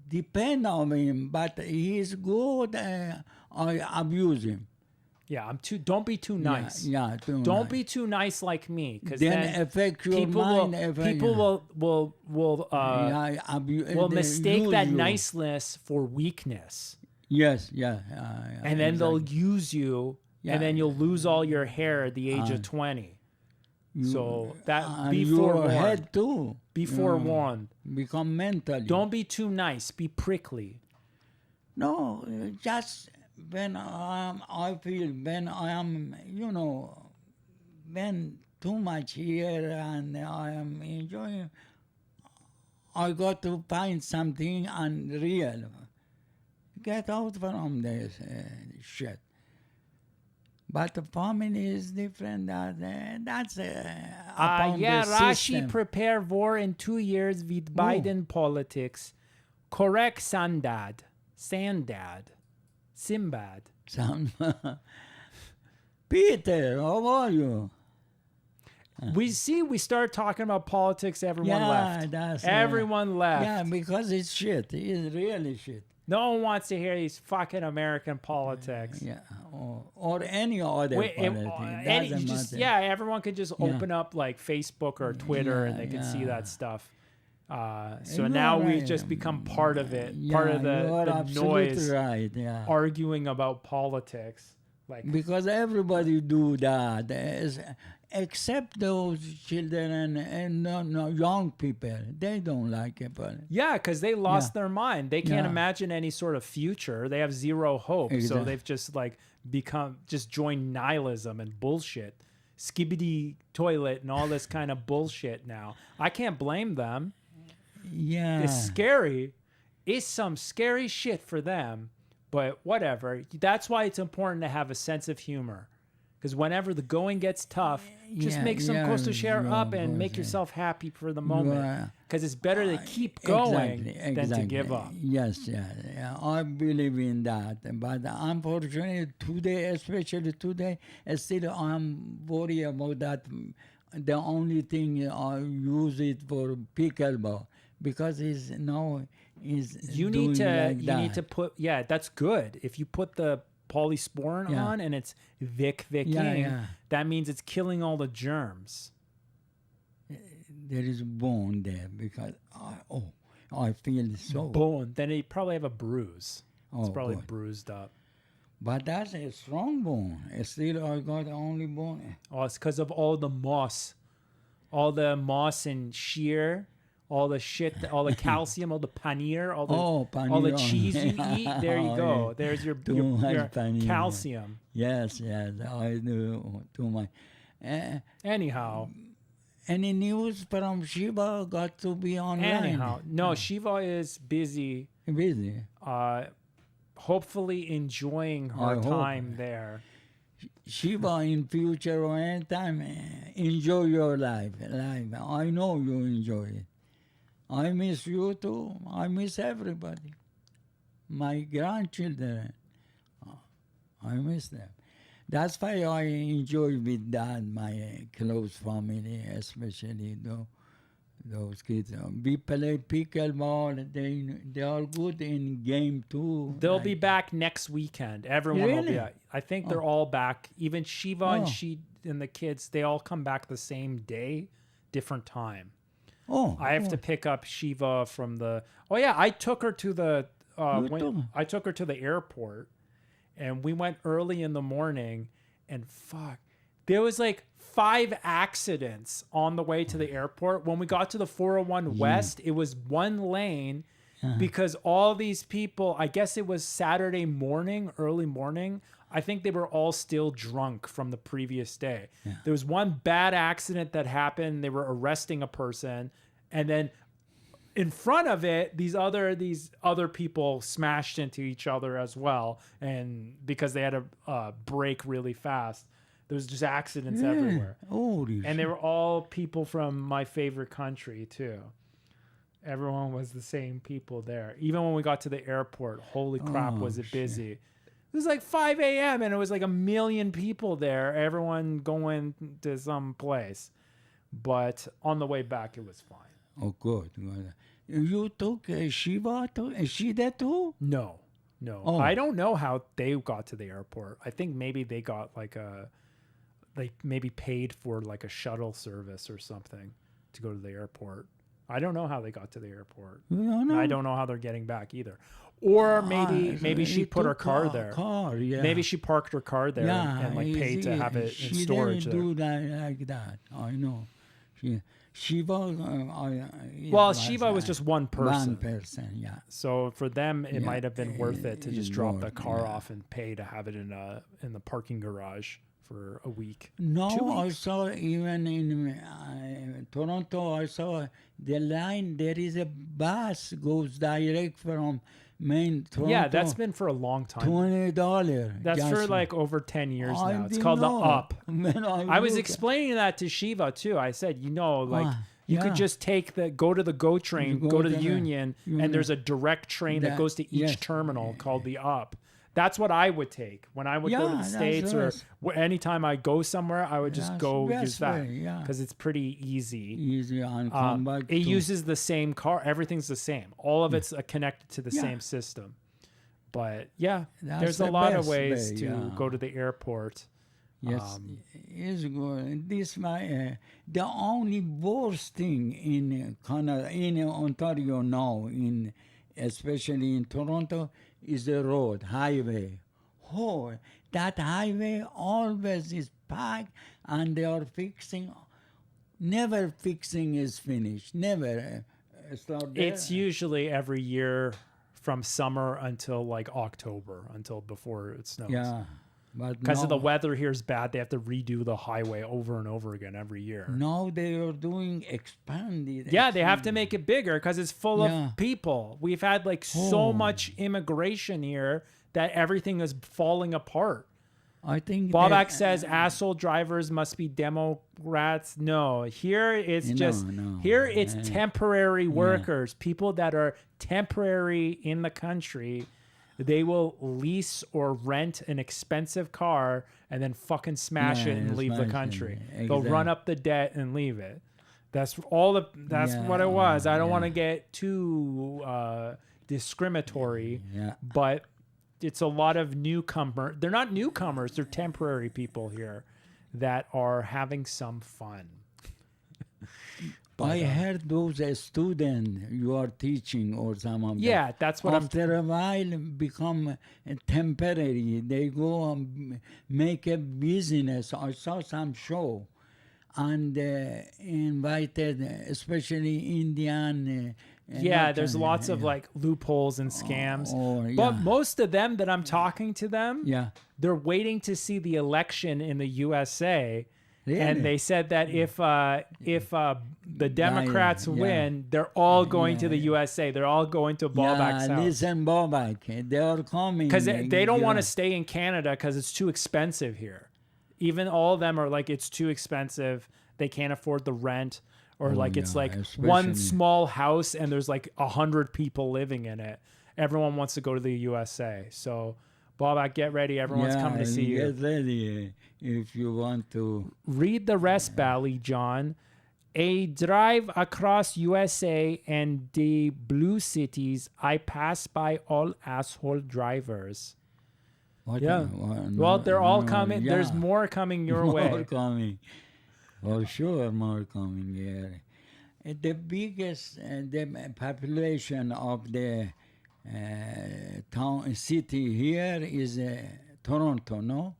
depend on him, but he's good. I abuse him. Yeah, don't be too nice. Don't be too nice like me, because then affect your mind. People will mistake that niceness for weakness. Yes, and then they'll use you, and then you'll lose all your hair at the age of 20. So that be forewarned. Head too. Be forewarned. Become mentally. Don't be too nice. Be prickly. No, just when I feel when I am, when too much here and I am enjoying, I got to find something unreal. Get out from this shit. But the family is different. That's upon the Rashi system. prepare war in 2 years with Biden politics. Correct, Sandad. Simbad. Peter, how are you? We start talking about politics, everyone left. Everyone left. Yeah, because it's shit. It's really shit. No one wants to hear these fucking American politics. Yeah, or any other politics. Everyone could just open up like Facebook or Twitter and they can see that stuff. So now we've just become part of it, part of the noise, arguing about politics. Because everybody do that, except those children and young people. They don't like it. But because they lost their mind. They can't imagine any sort of future. They have zero hope. Exactly. So they've just joined nihilism and bullshit. Skibbity toilet and all this kind of bullshit now. I can't blame them. Yeah. It's scary. It's some scary shit for them. But whatever. That's why it's important to have a sense of humor. Because whenever the going gets tough, just make some kosher share up and make yourself happy for the moment. Because it's better to keep going than to give up. Yes, I believe in that. But unfortunately, today, especially today, still I'm worried about that. The only thing I use it for pickleball. Because you need to put that's good. If you put the polysporin on and it's Vicking, that means it's killing all the germs. There is bone there because I feel so bone. Then you probably have a bruise. It's probably bruised up. But that's a strong bone. Still, I got only bone. Oh, it's because of all the moss and shear. All the shit, all the calcium, all the paneer, all the cheese you eat. There you go. Yeah. There's your calcium. Yes, I do too much. Anyhow. Any news from Shiva got to be online? No, Shiva is busy. Hopefully enjoying her time there. Shiva, in future or anytime, enjoy your life. I know you enjoy it. I miss you too. I miss everybody. My grandchildren, I miss them. That's why I enjoy with that, my close family, especially those kids. We play pickleball. They are good in game too. They'll like- be back next weekend. Everyone will be Really? back. I think they're all back. Even Shiva Oh. and the kids, they all come back the same day, different time. Oh, I have to pick up Shiva from the. Oh yeah, I took her to the. I took her to the airport, and we went early in the morning, and fuck, there was like 5 accidents on the way to the airport. When we got to the 401 West, it was one lane because all these people. I guess it was Saturday morning, early morning. I think they were all still drunk from the previous day. Yeah. There was one bad accident that happened. They were arresting a person, and then in front of it, these other people smashed into each other as well, and because they had to brake really fast, there was just accidents everywhere. Holy And they were all people from my favorite country too. Everyone was the same people there. Even when we got to the airport, holy crap, was it busy. It was like 5 a.m. and it was like 1 million people there, everyone going to some place. But on the way back, it was fine. Oh, good. You took Shiva too? Is she there too? No. Oh. I don't know how they got to the airport. I think maybe they got they maybe paid for like a shuttle service or something to go to the airport. I don't know how they got to the airport. No. I don't know how they're getting back either. Or maybe she put her car there. Yeah. Maybe she parked her car there and like paid to have it in storage there. She didn't do that like that. I know. Shiva. Well, Shiva was just one person. One person, yeah. So for them, it Yeah, might have been worth it to just it's drop the worth, car yeah. off and pay to have it in the parking garage for a week. 2 No, I weeks. saw even in Toronto, I saw the line, there is a bus goes direct from main Toronto. Yeah, that's been for a long time. $20. That's for just- like over 10 years I now. It's didn't called the know. Up. When I was look- explaining that to Shiva too. I said, like you yeah. could just go to the GO train, go to the to the Union, and there's a direct train that goes to each yes. terminal called the Up. That's what I would take when I would go to Yeah, the that's States or best. anytime I go somewhere. I would just That's go the use best that way, yeah. because it's pretty easy. Easy and come back It to- uses the same car. Everything's the same. All of it's connected to the Yeah. same system. But yeah, That's there's a the lot of best ways way, to yeah. go to the airport. Yes, it's good. This the only worst thing in Canada, in Ontario now, especially in Toronto, is the road highway. Oh, that highway always is packed, and they are fixing. Never fixing is finished. Never. Start there. It's usually every year from summer until like October, until before it snows. Yeah, but Because of the now- weather here is bad, they have to redo the highway over and over again every year. Now they are doing expanded. Yeah, they have to make it bigger because it's full Yeah. of people. We've had like so Oh. much immigration here that everything is falling apart. I think Bobak they- says asshole drivers must be Democrats. No, here it's No, just no. here it's temporary workers, people that are temporary in the country. They will lease or rent an expensive car and then fucking smash Yeah, it and leave the smash it. country. They'll run Exact- up the debt and leave it. That's all the. That's what it was. I don't want to get too discriminatory, Yeah. but it's a lot of newcomer. They're not newcomers. They're temporary people here that are having some fun. I heard those students you are teaching or some of them. Yeah, that's what I'm. After a while become temporary. They go and make a business. I saw some show and invited especially Indian. Yeah, there's lots of like loopholes and scams. But yeah. most of them that I'm talking to them, Yeah. they're waiting to see the election in the USA. Really? And they said that if the Democrats yeah. win, they're all going to the USA. They're all going to Bobak's Yeah, house. listen, Bobak. They are coming. Because they don't want to Yeah. stay in Canada because it's too expensive here. Even all of them are like, it's too expensive. They can't afford the rent. Or like it's like one especially- small house and there's like 100 people living in it. Everyone wants to go to the USA. So, Bobak, get ready. Everyone's coming to see you. Get ready if you want to. Read the rest, Bally John. A drive across USA and the blue cities, I pass by all asshole drivers. What, Yeah. Well, they're all coming. There's more coming your more way. coming. For sure, more coming here. The biggest the population of the city here is Toronto, no?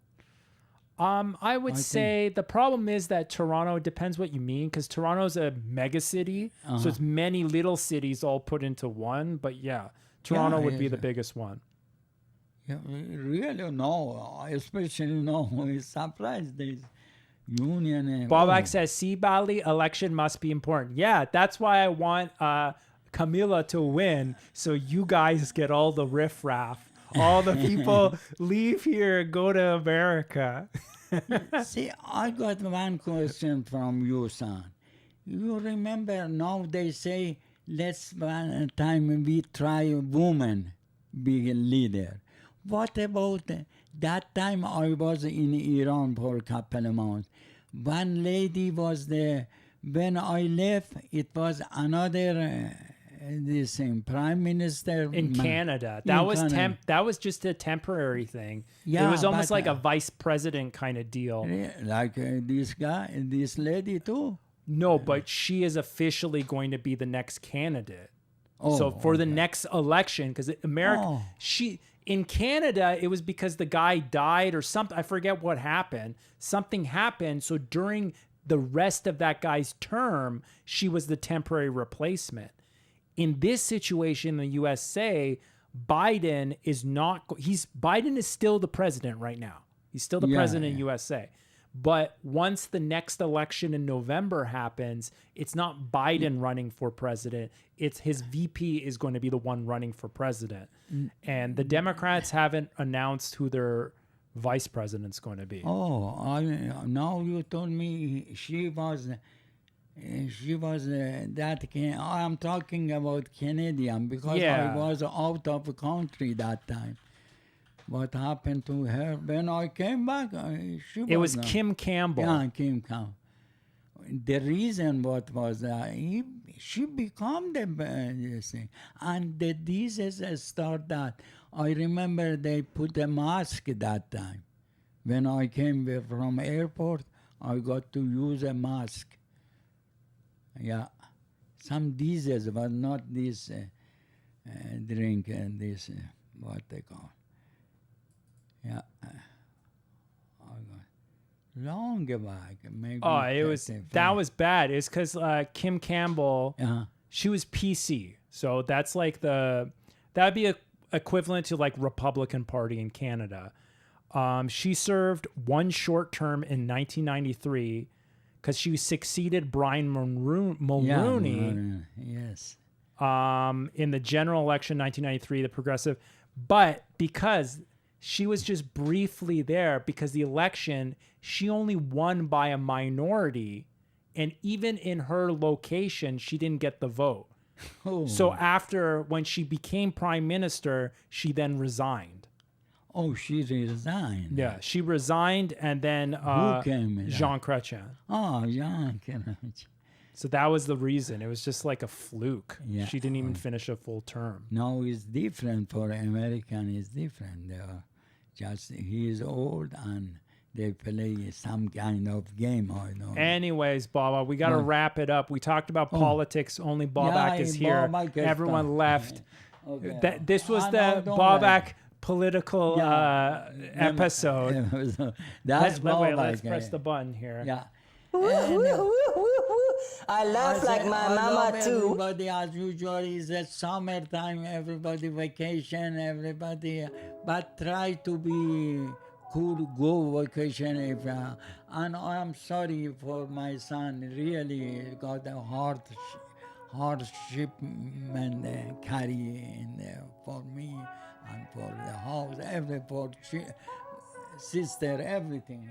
I would say the problem is that Toronto, depends what you mean, because Toronto's a mega city, so it's many little cities all put into one. But yeah, Toronto would be the biggest one. Yeah, really, no. Especially no. It's surprised this union. Bobak says, see, Bali, election must be important. Yeah, that's why I want Camilla to win, so you guys get all the riffraff. All the people leave here, go to America. See, I got one question from you, son. You remember now they say, let's one time we try a woman be a leader. What about that time I was in Iran for a couple of months. One lady was there. When I left, it was another this prime minister In Canada. That was that was just a temporary thing. Yeah, it was almost but, like a vice president kind of deal. Like this guy, this lady too. No, but she is officially going to be the next candidate. Oh, so for the next election, because America, in Canada, it was because the guy died or something. I forget what happened. Something happened. So during the rest of that guy's term, she was the temporary replacement. In this situation in the USA, Biden is not. Biden is still the president right now. He's still the president in USA. But once the next election in November happens, it's not Biden running for president. It's his VP is going to be the one running for president. And the Democrats haven't announced who their vice president's going to be. Oh, now you told me she was that. I'm talking about Canadian because I was out of the country that time. What happened to her when I came back? It was Kim Campbell. Yeah, Kim Campbell. The reason what was she become the this thing, and the disease start that. I remember they put a mask that time. When I came from airport, I got to use a mask. Yeah, some disease, but not this drink and this what they call. Yeah, long back. Maybe that was bad. It's because Kim Campbell, she was PC, so that's like that'd be equivalent to like Republican Party in Canada. She served one short term in 1993 because she succeeded Brian Mulroney. Yes. In the general election 1993, the Progressive, but because she was just briefly there because the election, she only won by a minority. And even in her location, she didn't get the vote. Oh. So when she became prime minister, she then resigned. Oh, she resigned. Yeah, she resigned and then Who came in? Jean Chrétien. Oh, Jean Chrétien. So that was the reason. It was just like a fluke. Yeah. She didn't even finish a full term. Now it's different for American. It's different. They are just he is old and they play some kind of game. I know. Anyways, Baba, we got to wrap it up. We talked about politics. Only Bobak is here. Everyone left. Okay. This was the Bobak political episode. That's let's press the button here. Yeah. I laugh like my mama too. Everybody, as usual, is at summertime. Everybody vacation. Everybody, but try to be cool. Go vacation if. And I'm sorry for my son. Really got a hardship and carry in there for me and for the house. sister, everything.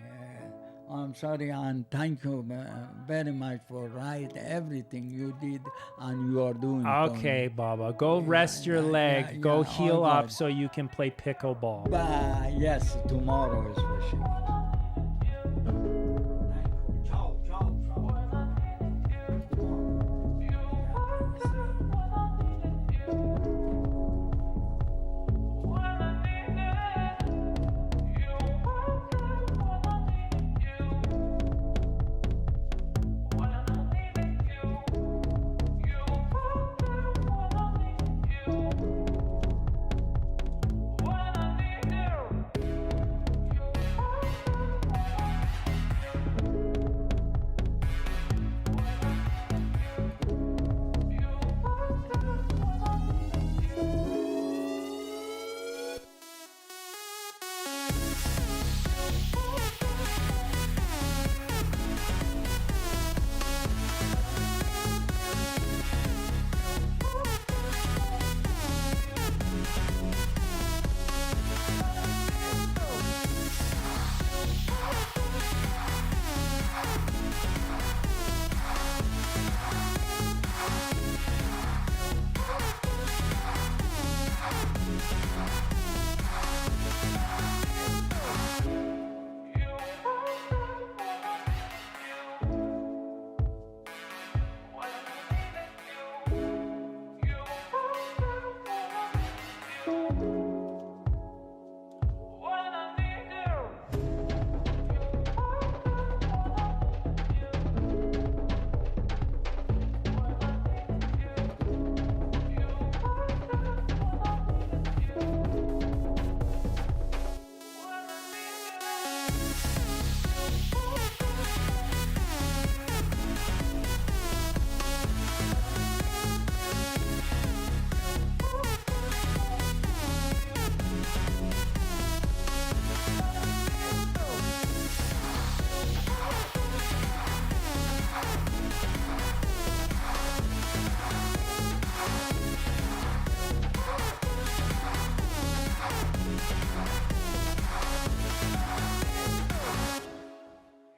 I'm sorry and thank you very much for everything you did and you are doing. Okay, Baba. Go rest your leg. Go heal all up right. so you can play pickleball. Yes, tomorrow especially.